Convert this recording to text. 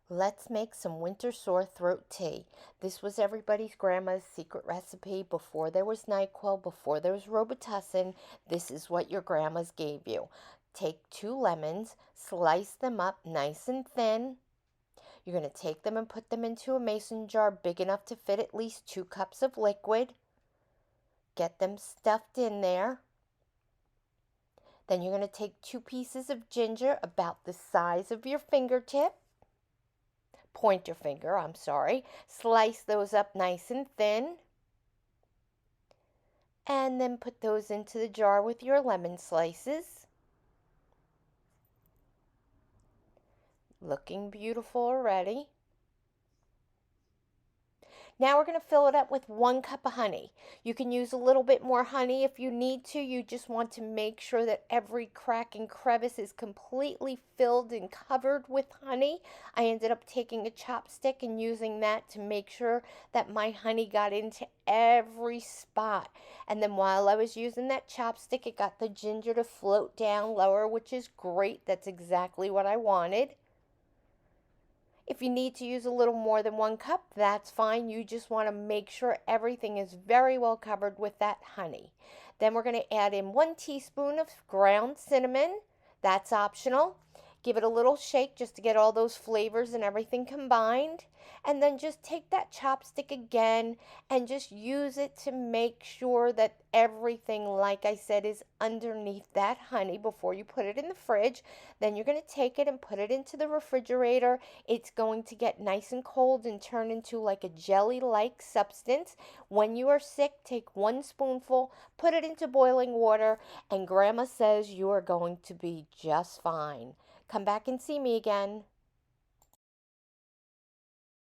Let's make some winter sore throat tea. This was everybody's grandma's secret recipe before there was NyQuil, before there was Robitussin. This is what your grandma's gave you. Take 2 lemons, slice them up nice and thin. You're going to take them and put them into a mason jar big enough to fit at least 2 cups of liquid. Get them stuffed in there. Then you're going to take 2 pieces of ginger about the size of your fingertip. Pointer finger, I'm sorry. Slice those up nice and thin. And then put those into the jar with your lemon slices. Looking beautiful already. Now we're going to fill it up with 1 cup of honey. You can use a little bit more honey if you need to. You just want to make sure that every crack and crevice is completely filled and covered with honey. I ended up taking a chopstick and using that to make sure that my honey got into every spot. And then while I was using that chopstick, it got the ginger to float down lower, which is great. That's exactly what I wanted. If you need to use a little more than 1 cup, that's fine. You just want to make sure everything is very well covered with that honey. Then we're going to add in 1 teaspoon of ground cinnamon. That's optional. Give it a little shake just to get all those flavors and everything combined. And then just take that chopstick again and just use it to make sure that everything, like I said, is underneath that honey before you put it in the fridge. Then you're going to take it and put it into the refrigerator. It's going to get nice and cold and turn into like a jelly-like substance. When you are sick, take 1 spoonful, put it into boiling water, and Grandma says you are going to be just fine. Come back and see me again.